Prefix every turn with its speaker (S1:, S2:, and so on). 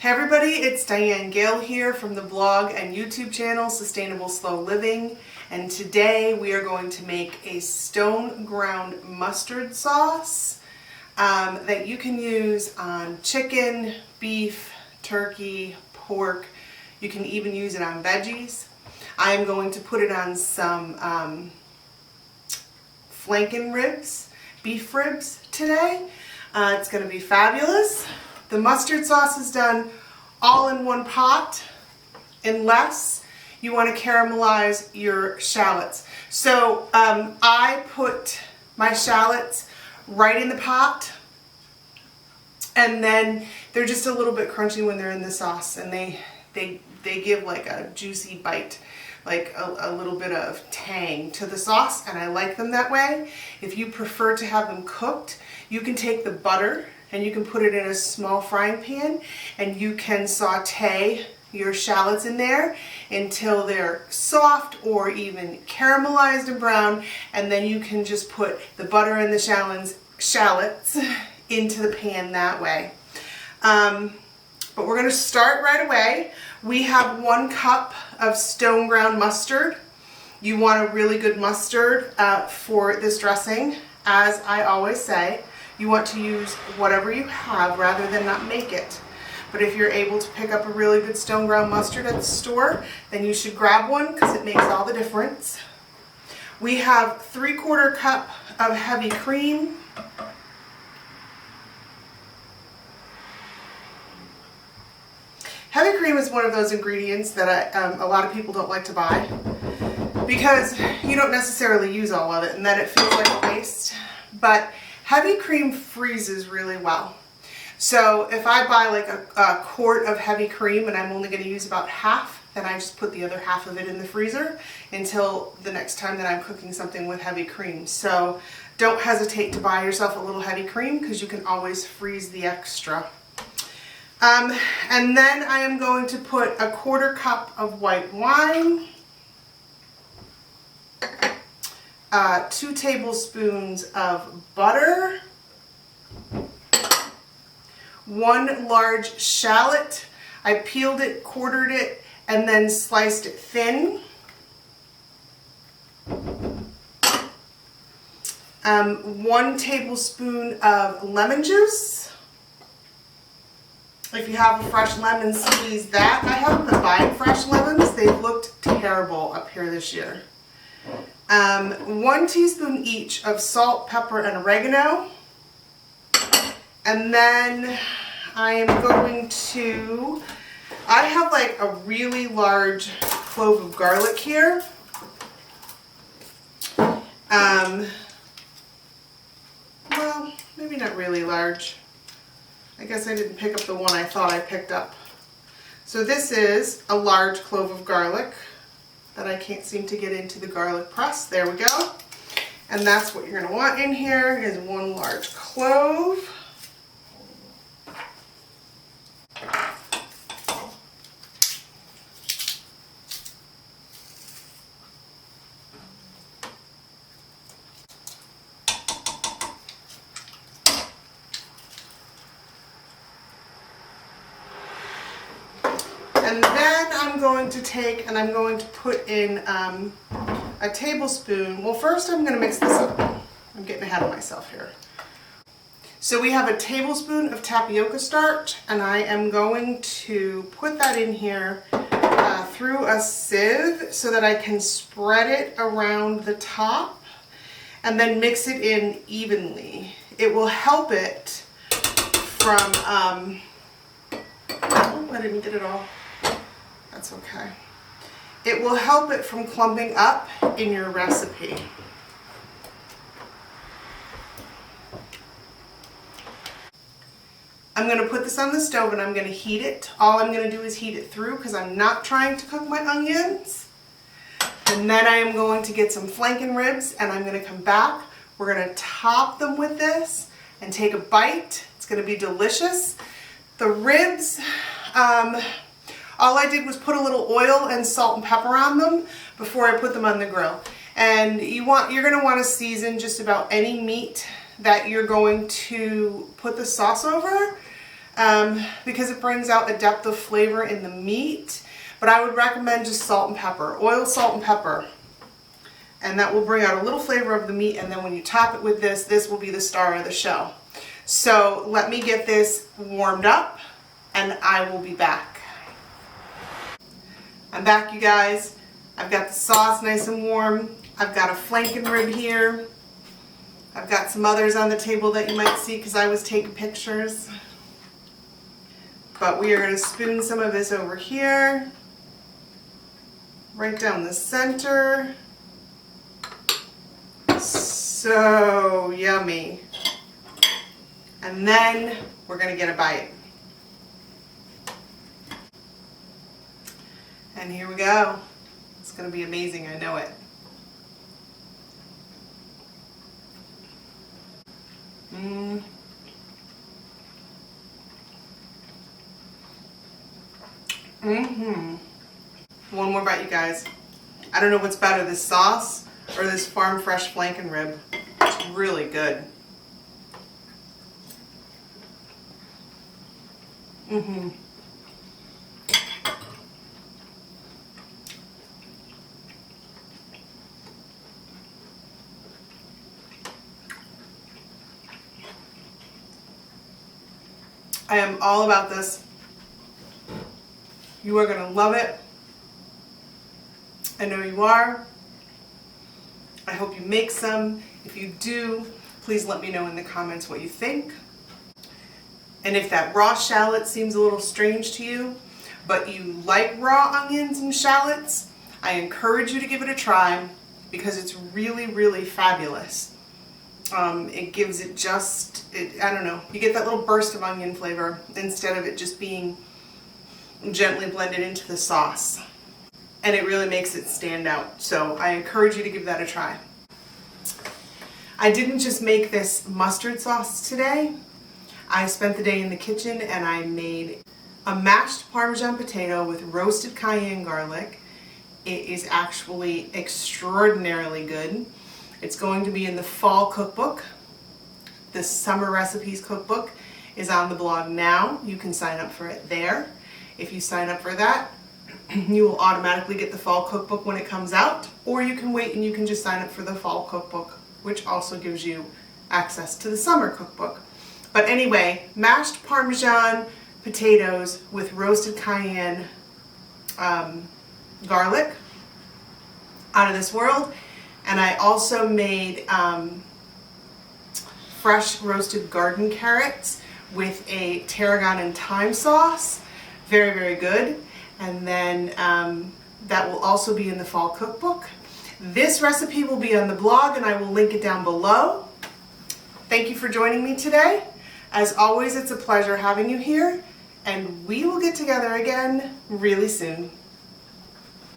S1: Hey everybody, it's Diane Gale here from the blog and YouTube channel Sustainable Slow Living, and today we are going to make a stone ground mustard sauce that you can use on chicken, beef, turkey, pork. You can even use it on veggies. I am going to put it on some flanken ribs, beef ribs today. It's going to be fabulous. The mustard sauce is done all in one pot unless you want to caramelize your shallots. So I put my shallots right in the pot, and then they're just a little bit crunchy when they're in the sauce, and they give like a juicy bite, like a little bit of tang to the sauce, and I like them that way. If you prefer to have them cooked, you can take the butter and you can put it in a small frying pan, and you can saute your shallots in there until they're soft or even caramelized and brown, and then you can just put the butter and the shallots into the pan that way. But we're going to start right away. We have 1 cup of stone ground mustard. You want a really good mustard for this dressing. As I always say, you want to use whatever you have rather than not make it. But if you're able to pick up a really good stone ground mustard at the store, then you should grab one because it makes all the difference. We have 3/4 cup of heavy cream. Heavy cream is one of those ingredients that a lot of people don't like to buy because you don't necessarily use all of it and then it feels like a waste. But heavy cream freezes really well. So if I buy like a quart of heavy cream and I'm only going to use about half, then I just put the other half of it in the freezer until the next time that I'm cooking something with heavy cream. So don't hesitate to buy yourself a little heavy cream because you can always freeze the extra. And then I am going to put 1/4 cup of white wine, 2 tablespoons of butter, 1 large shallot. I peeled it, quartered it, and then sliced it thin. 1 tablespoon of lemon juice. If you have a fresh lemon, squeeze that. I haven't been buying fresh lemons. They've looked terrible up here this year. 1 teaspoon each of salt, pepper, and oregano. And then I am going to, I have like a really large clove of garlic here. Well, maybe not really large. I guess I didn't pick up the one I thought I picked up. So this is a large clove of garlic that I can't seem to get into the garlic press. There we go. And that's what you're going to want in here is 1 large clove. And then I'm going to take and I'm going to put in a tablespoon. Well, first I'm going to mix this up. I'm getting ahead of myself here. So we have a tablespoon of tapioca starch, and I am going to put that in here through a sieve so that I can spread it around the top and then mix it in evenly. It will help it from, oh, I didn't get it all. That's okay. It will help it from clumping up in your recipe. I'm going to put this on the stove and I'm going to heat it. All I'm going to do is heat it through because I'm not trying to cook my onions. And then I am going to get some flanken ribs and I'm going to come back. We're going to top them with this and take a bite. It's going to be delicious. The ribs, all I did was put a little oil and salt and pepper on them before I put them on the grill. And you're going to want to season just about any meat that you're going to put the sauce over. because it brings out a depth of flavor in the meat. But I would recommend just salt and pepper, oil, salt, and pepper. And that will bring out a little flavor of the meat, and then when you top it with this, this will be the star of the show. So let me get this warmed up, and I will be back. I'm back, you guys. I've got the sauce nice and warm. I've got a flanken rib here. I've got some others on the table that you might see because I was taking pictures. But we are going to spoon some of this over here, right down the center. So yummy. And then we're going to get a bite. And here we go. It's going to be amazing, I know it. One more bite, you guys. I don't know what's better, this sauce or this farm fresh flanken rib. It's really good. I am all about this. You are going to love it. I know you are. I hope you make some. If you do, please let me know in the comments what you think. And if that raw shallot seems a little strange to you, but you like raw onions and shallots, I encourage you to give it a try because it's really, really fabulous. It gives it just, I don't know, you get that little burst of onion flavor instead of it just being gently blended into the sauce. And it really makes it stand out. So I encourage you to give that a try. I didn't just make this mustard sauce today. I spent the day in the kitchen and I made a mashed Parmesan potato with roasted cayenne garlic. It is actually extraordinarily good. It's going to be in the fall cookbook. The summer recipes cookbook is on the blog now. You can sign up for it there. If you sign up for that, you will automatically get the fall cookbook when it comes out, or you can wait and you can just sign up for the fall cookbook, which also gives you access to the summer cookbook. But anyway, mashed Parmesan potatoes with roasted cayenne garlic, out of this world. And I also made fresh roasted garden carrots with a tarragon and thyme sauce. Very, very good. And then that will also be in the fall cookbook. This recipe will be on the blog and I will link it down below. Thank you for joining me today. As always, it's a pleasure having you here, and we will get together again really soon.